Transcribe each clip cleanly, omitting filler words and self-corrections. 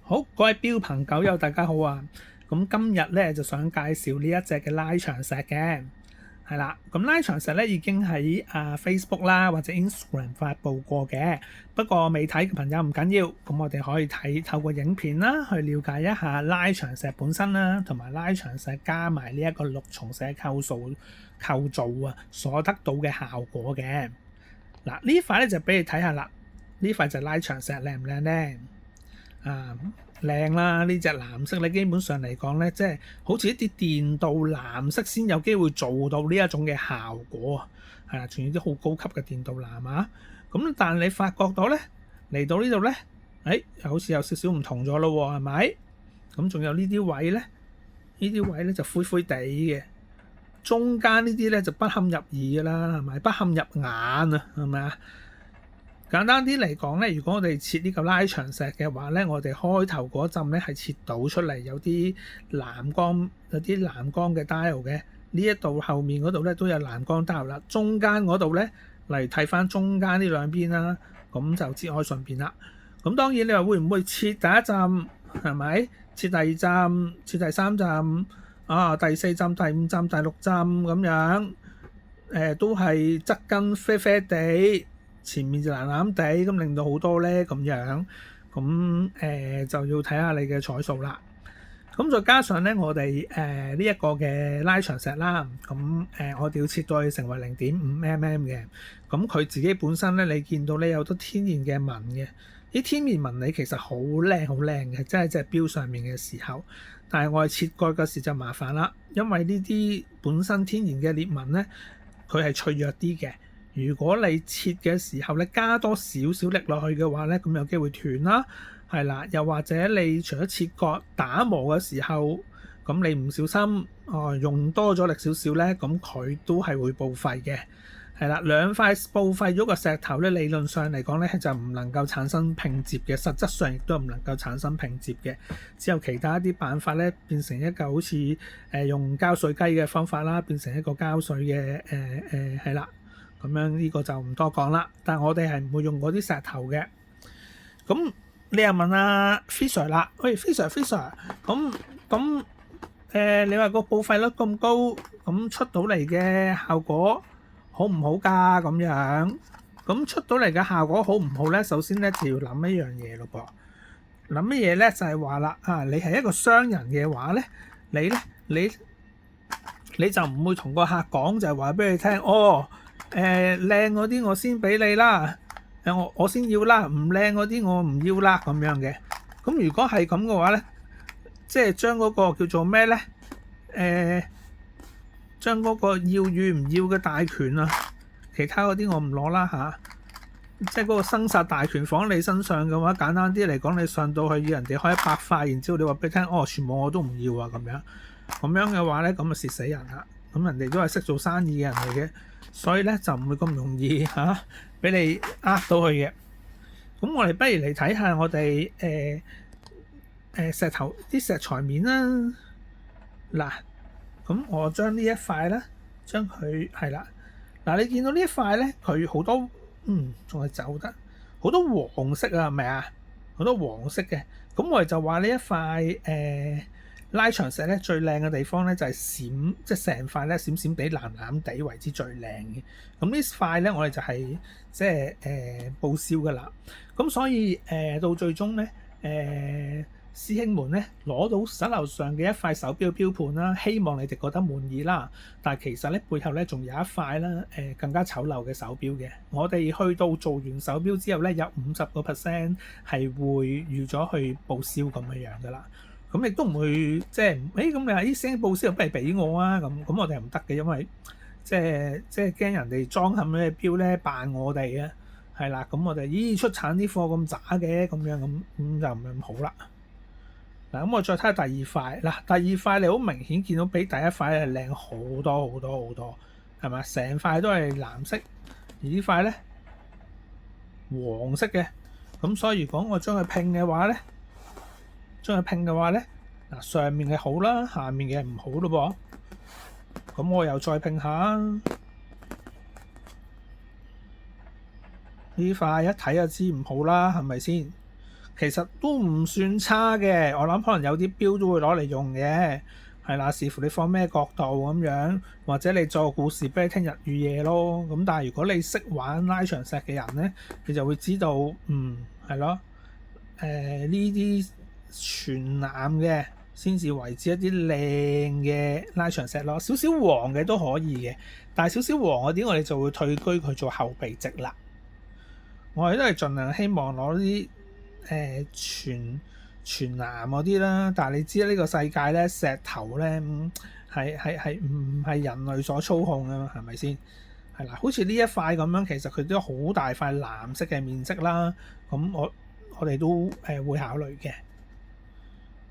好，各位標朋狗友大家好啊！咁今日咧就想介紹呢一隻嘅拉長石嘅，係啦。咁拉長石咧已經喺Facebook 啦或者 Instagram 發布過嘅，不過未睇嘅朋友唔緊要，咁我哋可以透過影片啦去了解一下拉長石本身啦，同埋拉長石加埋呢一個六重石構造啊所得到嘅效果嘅。嗱，呢塊咧就俾你睇下啦，呢塊就拉長石靚唔靚咧？靚啦！呢隻藍色咧，基本上嚟講咧，即係好似一啲電鍍藍色先有機會做到呢一種嘅效果啊，係啦，仲有啲好高級嘅電鍍藍啊。咁但係你發覺到咧，嚟到呢度咧，好似有少少唔同咗咯喎，係咪？咁仲有呢啲位咧，呢啲位咧就灰灰地嘅，中間呢啲咧就不堪入耳㗎啦，係咪？不堪入眼啊，係咪啊？簡單啲嚟講咧，如果我哋切呢個拉長石嘅話咧，我哋開頭嗰陣咧係切到出嚟有啲藍光嘅 dial 嘅，呢一度後面嗰度咧都有藍光 dial 啦，中間嗰度咧嚟睇翻中間呢兩邊啦，咁就節哀順變啦。咁當然你話會唔會切第一陣係咪？切第二陣、切第三陣第四陣、第五陣、第六陣咁樣，都係側根啡啡地。前面就藍藍地，咁令到好多咧咁樣，咁就要睇下你嘅彩數啦。咁再加上咧，我哋呢一個嘅拉長石啦，咁我哋要切到去成為0.5mm 嘅，咁佢自己本身咧，你見到咧有好多天然嘅紋嘅，啲天然紋理其實好靚嘅，即係隻錶上面嘅時候，但係我哋切割嘅時就麻煩啦，因為呢啲本身天然嘅裂紋咧，佢係脆弱啲嘅。如果你切嘅時候咧加多少少力落去嘅話咧，咁有機會斷啦，係啦。又或者你除咗切割打磨嘅時候，咁你唔小心用多咗力少少咧，咁佢都係會報廢嘅，係啦。兩塊報廢咗個石頭咧，理論上嚟講咧就唔能夠產生拼接嘅，實質上亦都唔能夠產生拼接嘅，只有其他一啲辦法咧變成一個好似用膠水雞嘅方法啦，變成一個膠水嘅係啦。咁樣呢個就唔多講啦，但係我哋係唔會用嗰啲石頭嘅。咁你又問阿 Fisher 啦，喂 Fisher，咁你話個報廢率咁高，咁出到嚟嘅效果好唔好㗎？咁樣咁出到嚟嘅效果好唔好咧？首先咧就要諗一樣嘢咯噃，諗乜嘢咧？就係話啦，你係一個商人嘅話咧，你就唔會同個客講，就係話俾你聽，靚嗰啲我先俾你啦，我先要啦，唔靚嗰啲我唔要啦咁樣嘅。咁如果係咁嘅話咧，即係將嗰個叫做咩咧？將嗰個要與唔要嘅大權啊，其他嗰啲我唔攞啦嚇。即係嗰個生殺大權放喺你身上嘅話，簡單啲嚟講，你上到去要人哋開100塊，然之後你話俾佢聽，全部我都唔要啊咁樣。咁樣嘅話咧，咁就蝕死人啦。咁人哋都係識做生意嘅人嚟嘅。所以咧就唔會咁容易俾你呃到佢嘅。咁我哋不如嚟睇下我哋石頭啲石材面啦。嗱，咁我將呢一塊咧，將佢係啦。嗱，你見到呢一塊咧，佢好多仲係走得好多黃色啊，係咪啊？好多黃色嘅。咁我哋就話呢一塊拉長石咧最靚嘅地方咧就係閃，即係成塊咧閃閃地藍藍地為之最靚嘅。咁呢塊咧我哋就係即係報銷㗎啦。咁所以到最終咧師兄們咧攞到手頭上嘅一塊手錶錶盤啦，希望你哋覺得滿意啦。但係其實咧背後咧仲有一塊啦更加醜陋嘅手錶嘅。我哋去到做完手錶之後咧，有50% 係會預咗去報銷咁樣㗎啦。咁亦都唔會即係，咁你話啲聲報銷，不如俾我啊！咁我哋係唔得嘅，因為即係驚人哋裝冚嘅錶咧扮我哋啊，係啦。咁我哋出產啲貨咁渣嘅，咁樣咁就唔係咁好啦。嗱，咁我再睇下第二塊。嗱，第二塊你好明顯見到比第一塊係靚好多，係咪？成塊都係藍色，而呢塊咧黃色嘅。咁所以如果我將佢拼嘅話咧，嗱，上面嘅好啦，下面嘅唔好咯噃。咁我又再拼下呢塊，一睇就知唔好啦，係咪先？其實都唔算差嘅。我諗可能有啲標都會攞嚟用嘅，係啦，視乎你放咩角度咁樣，或者你做個故事俾你聽日與夜咯。咁但係如果你識玩拉長石嘅人咧，你就會知道，係咯，呢啲全藍嘅先至為之一啲靚嘅拉長石咯。少少黃嘅都可以嘅，但係少少黃嗰啲我哋就會退居佢做後備席啦。我哋都係盡量希望攞啲全藍嗰啲啦，但係你知呢個世界咧，石頭咧係唔係人類所操控㗎嘛？係咪先？係啦，好似呢一塊咁樣，其實佢都好大塊藍色嘅面積啦。咁我哋都會考慮嘅，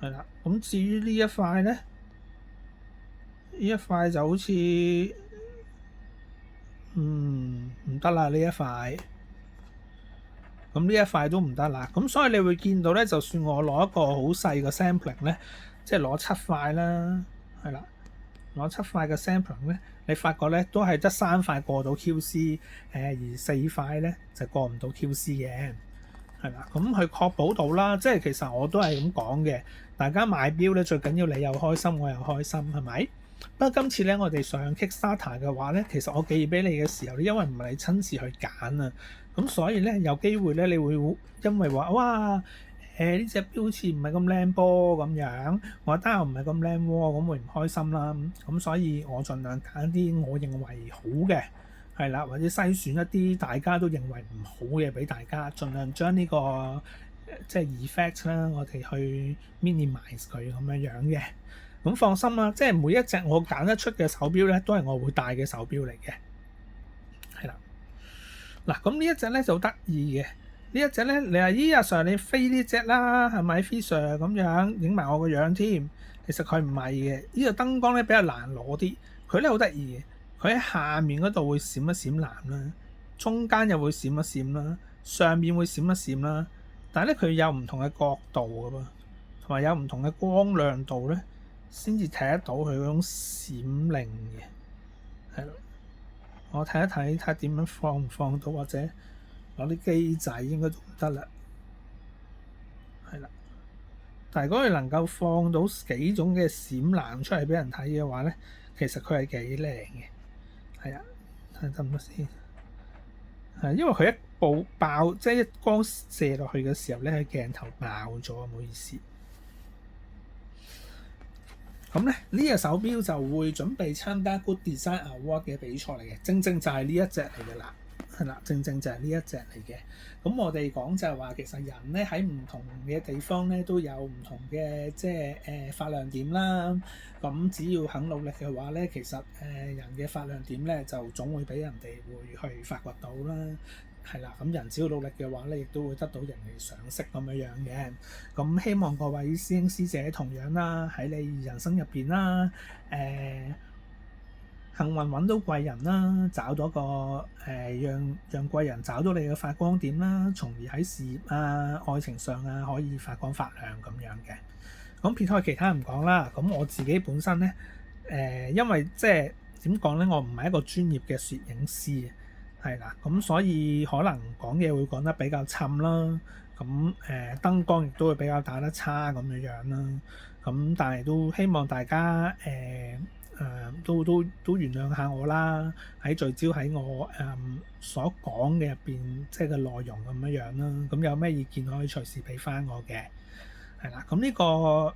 係啦。咁至於呢一塊咧，呢一塊就好似唔得啦，呢一塊。咁呢一塊都唔得啦，咁所以你會見到咧，就算我攞一個好細嘅 sampling 咧，即係攞7塊啦，係啦，攞7塊嘅 sampling 咧，你發覺咧都係得3塊過到 QC，而4塊咧就過唔到 QC 嘅，係啦，咁去確保到啦，即係其實我都係咁講嘅，大家買錶咧最緊要你又開心，我又開心，係咪？不過今次咧，我哋上 Kickstarter 嘅話咧，其實我寄俾你嘅時候咧，因為唔係你親自去揀啊，咁所以咧有機會咧，你會因為話哇呢隻錶好似唔係咁靚波咁樣，我單又唔係咁靚喎，咁會唔開心啦。咁所以我盡量揀啲我認為好嘅，係啦，或者篩選一啲大家都認為唔好嘅俾大家，盡量將呢個即係 effect 啦，我哋去 minimize 佢咁樣嘅。咁放心啦，即係每一隻我揀得出嘅手錶咧，都係我會戴嘅手錶嚟嘅，係啦。嗱，咁呢一隻咧就好得意嘅，呢一隻咧你話咦阿 Sir 你飛呢隻啦，係咪飛 Sir 咁樣影埋我個樣添？其實佢唔係嘅，呢個燈光咧比較難攞啲，佢咧好得意嘅，佢喺下面嗰度會閃一閃藍啦，中間又會閃一閃啦，上面會閃一閃啦，但係咧佢有唔同嘅角度㗎噃，同埋有唔同嘅光亮度咧。先至睇得到佢嗰種閃靈嘅，係咯。我睇一睇，睇下點樣放唔放到，或者攞啲機仔應該都唔得啦。係啦，但係如果佢能夠放到幾種嘅閃藍出嚟俾人睇嘅話咧，其實佢係幾靚嘅。係啊，睇下得唔得先？係因為佢一爆，即係一光射落去嘅時候咧，佢鏡頭爆咗，唔好意思。咁咧呢隻手錶就會準備參加 Good Design Award 嘅比賽嚟嘅，正正就係呢一隻嚟嘅啦，係啦，正正就係呢一隻嚟嘅。咁我哋講就係話，其實人咧喺唔同嘅地方咧都有唔同嘅即係發亮點啦。咁只要肯努力嘅話咧，其實人嘅發亮點咧就總會俾人哋會去發掘到啦。係啦，咁人只要努力嘅話咧，亦都會得到人哋賞識咁樣嘅。咁希望各位師兄師姐同樣啦，喺你人生入邊啦，幸運揾到貴人啦，找到個讓貴人找到你嘅發光點啦，從而喺事業啊、愛情上啊可以發光發亮咁樣嘅。咁撇開其他唔講啦，咁我自己本身咧因為即係點講咧，我唔係一個專業嘅攝影師。係啦，咁所以可能講嘢會講得比較沉啦，咁燈光亦都會比較打得差咁樣啦，咁但係都希望大家都原諒下我啦，喺聚焦喺我所講嘅入邊，即係個內容咁樣啦，咁有咩意見可以隨時俾翻我嘅，係啦，咁呢個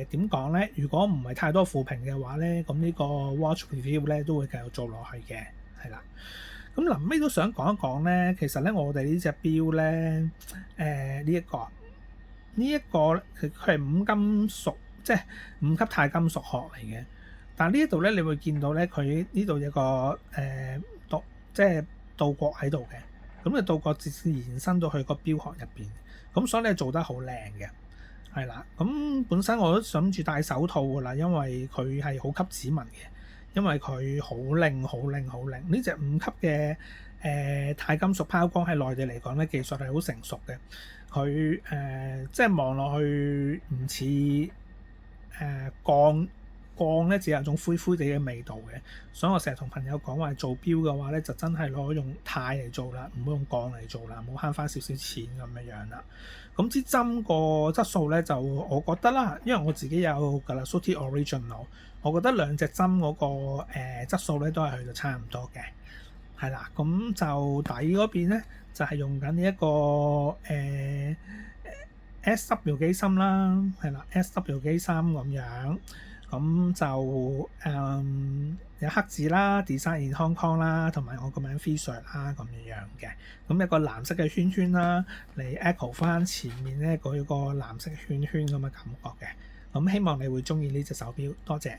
點講咧？如果唔係太多負評嘅話咧，咁呢個 watch review 咧都會繼續做落去嘅，係啦。咁臨尾都想講一講咧，其實咧我哋呢隻錶咧，呢一個佢係5金屬，即係5級鈦金屬殼嚟嘅。但係呢一度咧，你會見到咧，佢呢度有個即係倒角喺度嘅。咁嘅倒角直接延伸到去個錶殼入邊，咁所以咧做得好靚嘅，係啦。咁本身我都諗住戴手套㗎啦，因為佢係好吸指紋嘅。因為佢好靚，好靚，好靚。呢隻5級嘅鈦金屬拋光喺內地嚟講咧，技術係好成熟嘅。佢即係望落去唔似鋼鋼咧只有種灰灰地嘅味道嘅，所以我成日同朋友講話做錶嘅話咧，就真係攞用鈦嚟做啦，唔好用鋼嚟做啦，唔好慳翻少少錢咁樣啦。咁支針個質素咧就我覺得啦，因為我自己有 Glasuti Original，我覺得兩隻針嗰個質素咧都係去到差唔多嘅，係啦。咁就底嗰邊咧就係用緊呢一個SW 機芯啦，係啦 SW 機芯咁樣，咁就有黑字啦 Design in Hong Kong 啦，同埋我個名 Fisher 啦咁樣嘅，咁一個藍色嘅圈圈啦，嚟 echo 翻前面咧嗰個藍色圈圈咁嘅感覺嘅，咁希望你會中意呢隻手錶，多謝。